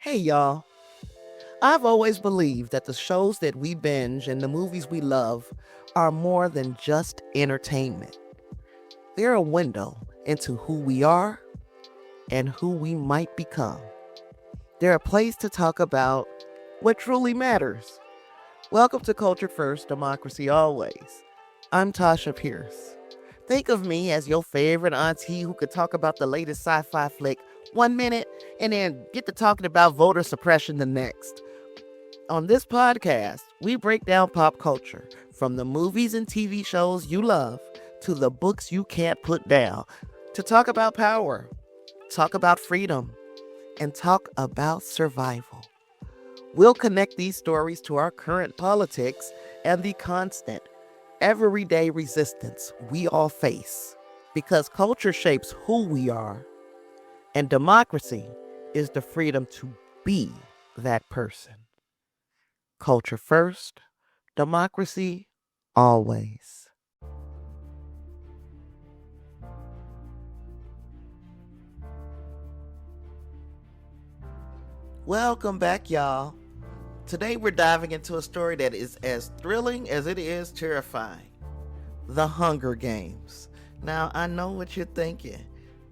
Hey y'all, I've always believed that the shows that we binge and the movies we love are more than just entertainment. They're a window into who we are and who we might become. They're a place to talk about what truly matters. Welcome to Culture First, Democracy Always. I'm Tasha Pierce. Think of me as your favorite auntie who could talk about the latest sci fi flick 1 minute and then get to talking about voter suppression the next. On this podcast, we break down pop culture from the movies and TV shows you love to the books you can't put down to talk about power, talk about freedom, and talk about survival. We'll connect these stories to our current politics and the constant, everyday resistance we all face. Because culture shapes who we are, and democracy is the freedom to be that person. Culture first, democracy always. Welcome back, y'all. Today we're diving into a story that is as thrilling as it is terrifying. The Hunger Games. Now, I know what you're thinking.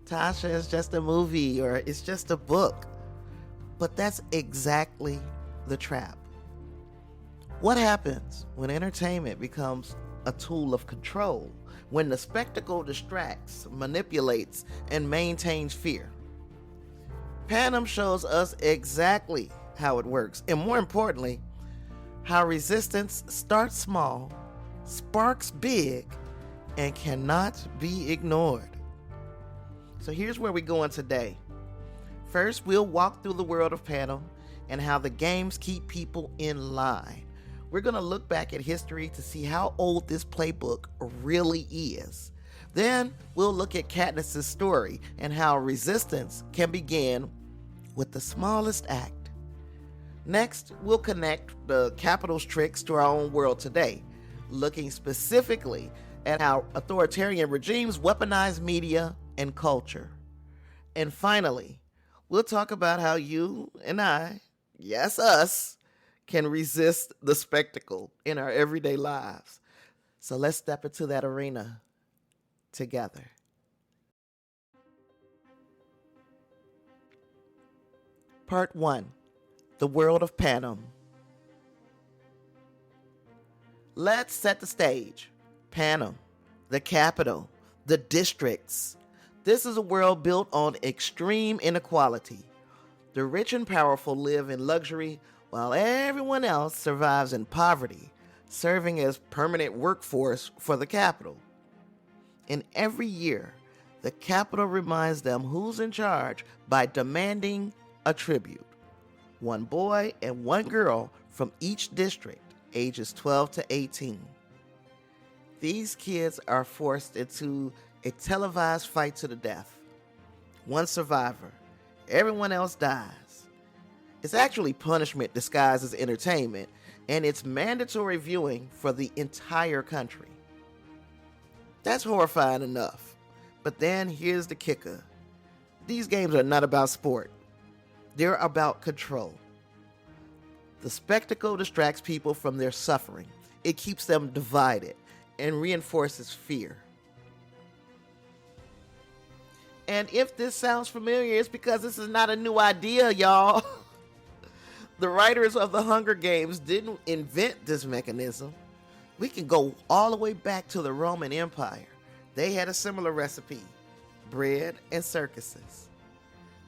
Tasha, is just a movie or it's just a book. But that's exactly the trap. What happens when entertainment becomes a tool of control? When the spectacle distracts, manipulates, and maintains fear? Panem shows us exactly how it works, and more importantly, how resistance starts small, sparks big, and cannot be ignored. So here's where we're going today. First, we'll walk through the world of Panem and how the games keep people in line. We're going to look back at history to see how old this playbook really is. Then we'll look at Katniss' story and how resistance can begin with the smallest act. Next, we'll connect the Capitol's tricks to our own world today, looking specifically at how authoritarian regimes weaponize media and culture. And finally, we'll talk about how you and I, yes, us, can resist the spectacle in our everyday lives. So let's step into that arena together. Part 1, The World of Panem. Let's set the stage. Panem, the capital, the districts. This is a world built on extreme inequality. The rich and powerful live in luxury while everyone else survives in poverty, serving as permanent workforce for the capital. And every year, the capital reminds them who's in charge by demanding a tribute. One boy and one girl from each district, ages 12 to 18. These kids are forced into a televised fight to the death. One survivor, everyone else dies. It's actually punishment disguised as entertainment, and it's mandatory viewing for the entire country. That's horrifying enough. But then here's the kicker. These games are not about sport. They're about control. The spectacle distracts people from their suffering. It keeps them divided and reinforces fear. And if this sounds familiar, it's because this is not a new idea, y'all. The writers of the Hunger Games didn't invent this mechanism. We can go all the way back to the Roman Empire. They had a similar recipe: bread and circuses.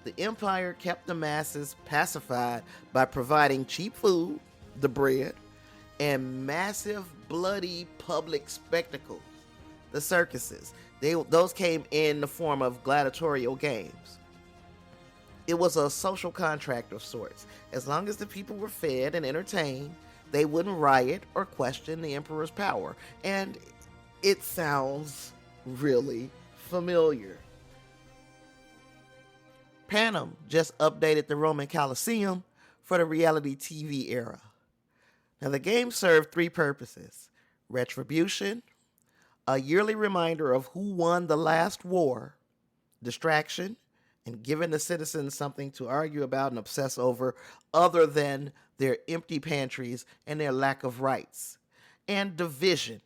The empire kept the masses pacified by providing cheap food, the bread, and massive bloody public spectacles, the circuses. Those came in the form of gladiatorial games. It was a social contract of sorts. As long as the people were fed and entertained, they wouldn't riot or question the emperor's power. And it sounds really familiar. Panem just updated the Roman Colosseum for the reality TV era. Now, the game served three purposes: retribution, a yearly reminder of who won the last war, distraction, and giving the citizens something to argue about and obsess over other than their empty pantries and their lack of rights. And division,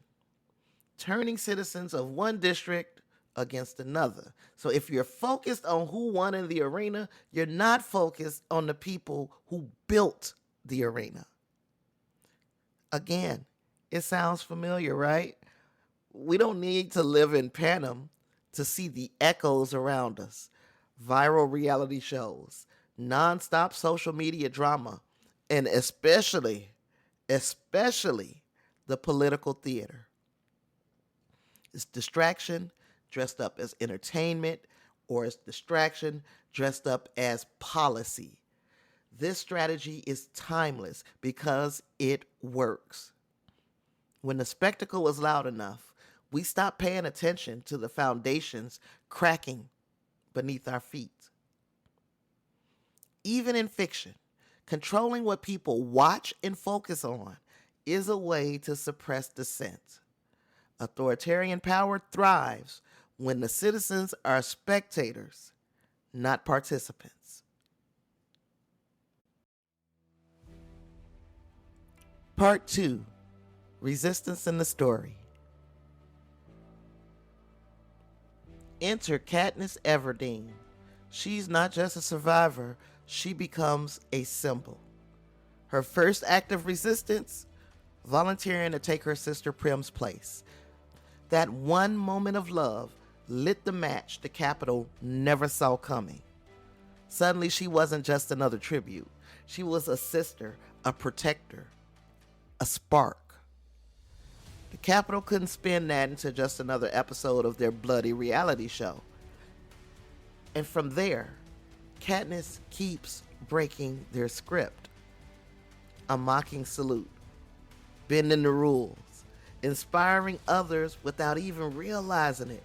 turning citizens of one district against another. So if you're focused on who won in the arena, you're not focused on the people who built the arena. Again, it sounds familiar, right? We don't need to live in Panem to see the echoes around us. Viral reality shows, nonstop social media drama, and especially the political theater. It's distraction dressed up as entertainment, or it's distraction dressed up as policy. This strategy is timeless because it works. When the spectacle was loud enough, we stopped paying attention to the foundations cracking beneath our feet. Even in fiction, controlling what people watch and focus on is a way to suppress dissent. Authoritarian power thrives when the citizens are spectators, not participants. Part 2, Resistance in the Story. Enter Katniss Everdeen. She's not just a survivor, she becomes a symbol. Her first act of resistance, volunteering to take her sister Prim's place. That one moment of love lit the match the Capitol never saw coming. Suddenly she wasn't just another tribute. She was a sister, a protector, a spark. The Capitol couldn't spin that into just another episode of their bloody reality show. And from there, Katniss keeps breaking their script. A mocking salute, bending the rules, inspiring others without even realizing it.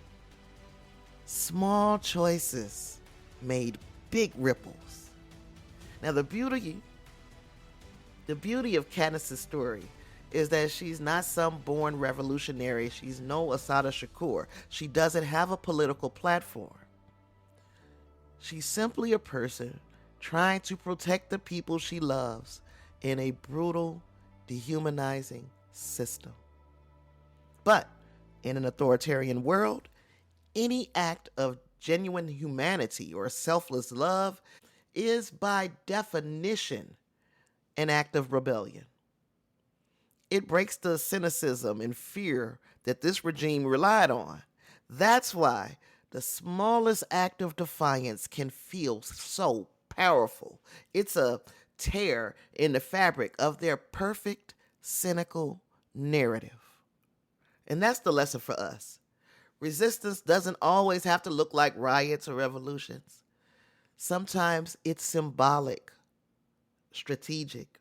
Small choices made big ripples. Now the beauty of Katniss' story is that she's not some born revolutionary. She's no Asada Shakur. She doesn't have a political platform. She's simply a person trying to protect the people she loves in a brutal, dehumanizing system. But in an authoritarian world, any act of genuine humanity or selfless love is by definition an act of rebellion. It breaks the cynicism and fear that this regime relied on. That's why the smallest act of defiance can feel so powerful. It's a tear in the fabric of their perfect, cynical narrative. And that's the lesson for us. Resistance doesn't always have to look like riots or revolutions. Sometimes it's symbolic, strategic.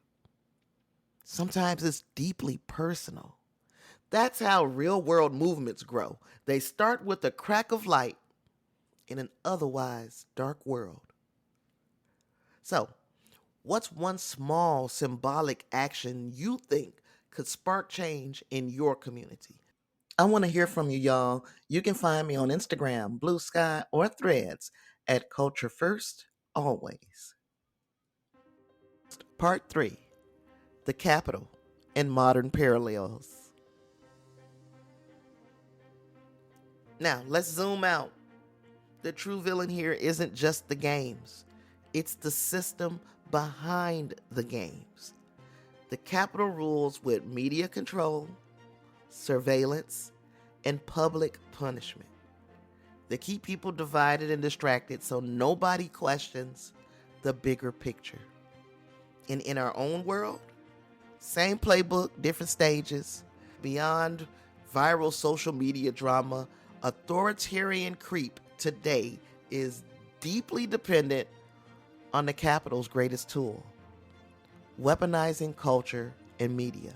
Sometimes it's deeply personal. That's how real-world movements grow. They start with a crack of light in an otherwise dark world. So, what's one small symbolic action you think could spark change in your community? I want to hear from you, y'all. You can find me on Instagram, Blue Sky, or Threads at Culture First, always. Part 3, The Capitol and Modern Parallels. Now, let's zoom out. The true villain here isn't just the games. It's the system behind the games. The Capitol rules with media control, surveillance, and public punishment. They keep people divided and distracted so nobody questions the bigger picture. And in our own world, same playbook, different stages. Beyond viral social media drama, authoritarian creep today is deeply dependent on the Capitol's greatest tool, weaponizing culture and media.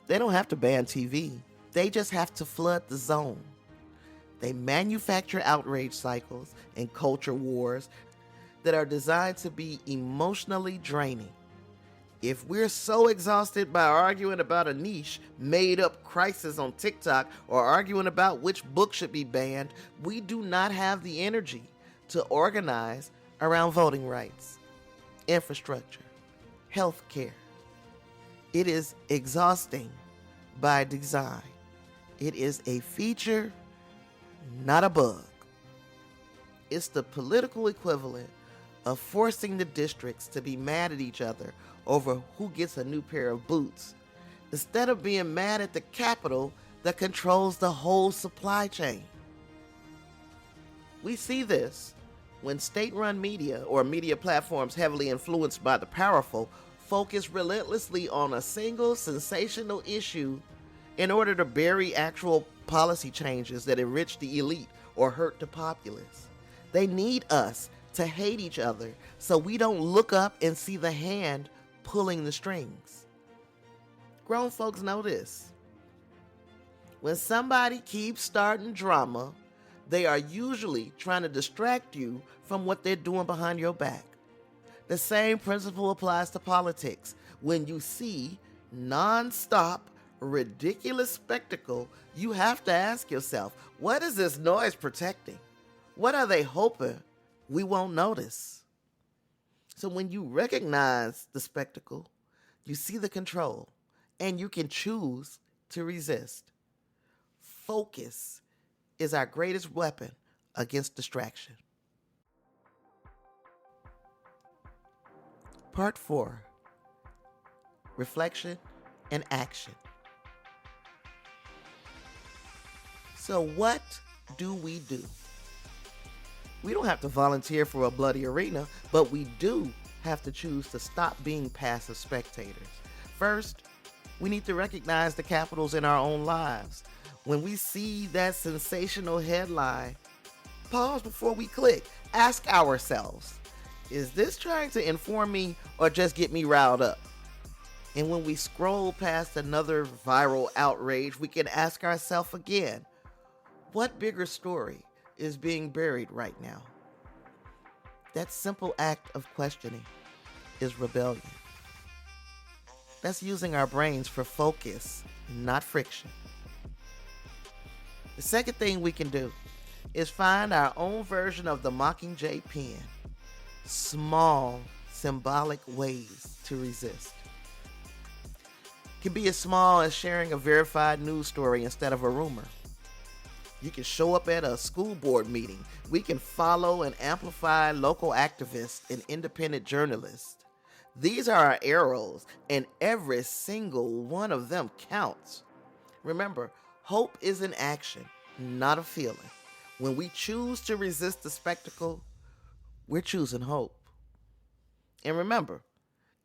They don't have to ban TV. They just have to flood the zone. They manufacture outrage cycles and culture wars that are designed to be emotionally draining. If we're so exhausted by arguing about a niche, made-up crisis on TikTok, or arguing about which book should be banned, we do not have the energy to organize around voting rights, infrastructure, health care. It is exhausting by design. It is a feature, not a bug. It's the political equivalent of forcing the districts to be mad at each other over who gets a new pair of boots, instead of being mad at the capital that controls the whole supply chain. We see this when state-run media or media platforms heavily influenced by the powerful focus relentlessly on a single sensational issue in order to bury actual policy changes that enrich the elite or hurt the populace. They need us to hate each other so we don't look up and see the hand pulling the strings. Grown folks know this. When somebody keeps starting drama, they are usually trying to distract you from what they're doing behind your back. The same principle applies to politics. When you see non-stop, ridiculous spectacle, you have to ask yourself, what is this noise protecting? What are they hoping we won't notice? So when you recognize the spectacle, you see the control, and you can choose to resist. Focus is our greatest weapon against distraction. Part 4, reflection and action. So what do? We don't have to volunteer for a bloody arena, but we do have to choose to stop being passive spectators. First, we need to recognize the capitals in our own lives. When we see that sensational headline, pause before we click. Ask ourselves, is this trying to inform me or just get me riled up? And when we scroll past another viral outrage, we can ask ourselves again, what bigger story is being buried right now? That simple act of questioning is rebellion. That's using our brains for focus, not friction. The second thing we can do is find our own version of the Mockingjay pen. Small, symbolic ways to resist. It can be as small as sharing a verified news story instead of a rumor. You can show up at a school board meeting. We can follow and amplify local activists and independent journalists. These are our arrows, and every single one of them counts. Remember, hope is an action, not a feeling. When we choose to resist the spectacle, we're choosing hope. And remember,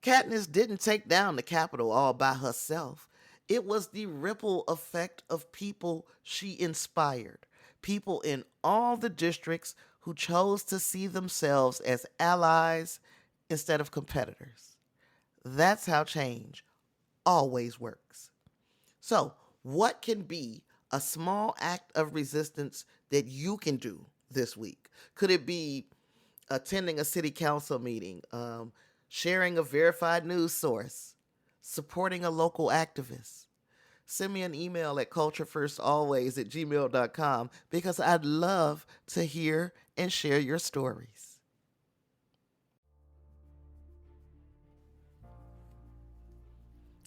Katniss didn't take down the Capitol all by herself. It was the ripple effect of people she inspired. People in all the districts who chose to see themselves as allies instead of competitors. That's how change always works. So, what can be a small act of resistance that you can do this week? Could it be attending a city council meeting, sharing a verified news source, supporting a local activist? Send me an email at culturefirstalways@gmail.com because I'd love to hear and share your stories.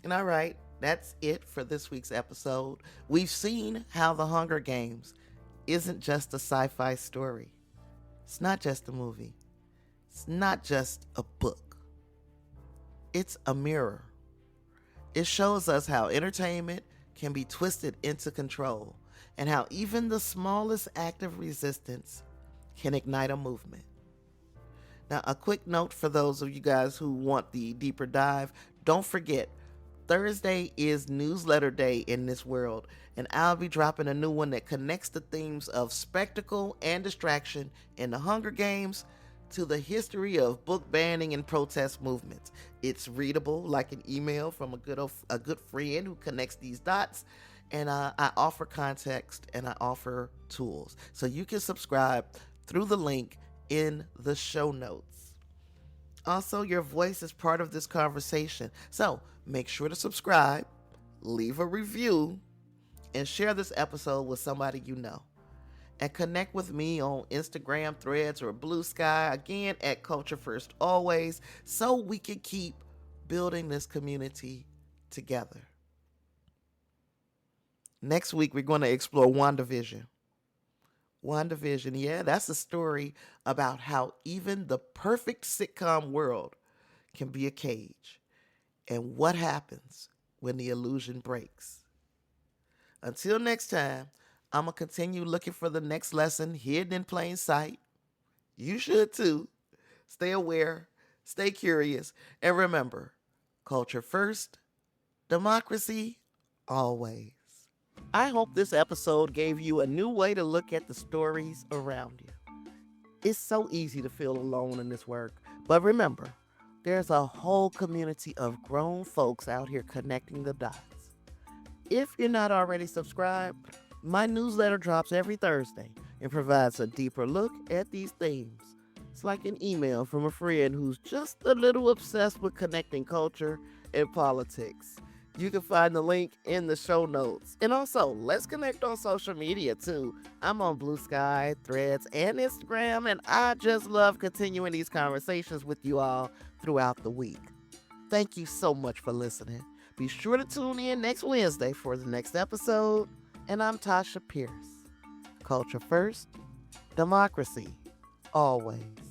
And all right, that's it for this week's episode. We've seen how The Hunger Games isn't just a sci-fi story. It's not just a movie. It's not just a book. It's a mirror. It shows us how entertainment can be twisted into control and how even the smallest act of resistance can ignite a movement. Now, a quick note for those of you guys who want the deeper dive, don't forget, Thursday is newsletter day in this world, and I'll be dropping a new one that connects the themes of spectacle and distraction in the Hunger Games to the history of book banning and protest movements. It's readable like an email from a good friend who connects these dots, and I offer context and I offer tools. So you can subscribe through the link in the show notes. Also, your voice is part of this conversation, so make sure to subscribe, leave a review, and share this episode with somebody you know. And connect with me on Instagram, Threads, or Blue Sky, again at Culture First Always, so we can keep building this community together. Next week, we're going to explore WandaVision. WandaVision, yeah, that's a story about how even the perfect sitcom world can be a cage, and what happens when the illusion breaks. Until next time, I'm going to continue looking for the next lesson hidden in plain sight. You should too. Stay aware, stay curious, and remember, culture first, democracy always. I hope this episode gave you a new way to look at the stories around you. It's so easy to feel alone in this work, but remember, there's a whole community of grown folks out here connecting the dots. If you're not already subscribed, my newsletter drops every Thursday and provides a deeper look at these themes. It's like an email from a friend who's just a little obsessed with connecting culture and politics. You can find the link in the show notes. And also, let's connect on social media too. I'm on Blue Sky, Threads, and Instagram, and I just love continuing these conversations with you all throughout the week. Thank you so much for listening. Be sure to tune in next Wednesday for the next episode. And I'm Tasha Pierce. Culture first, democracy always.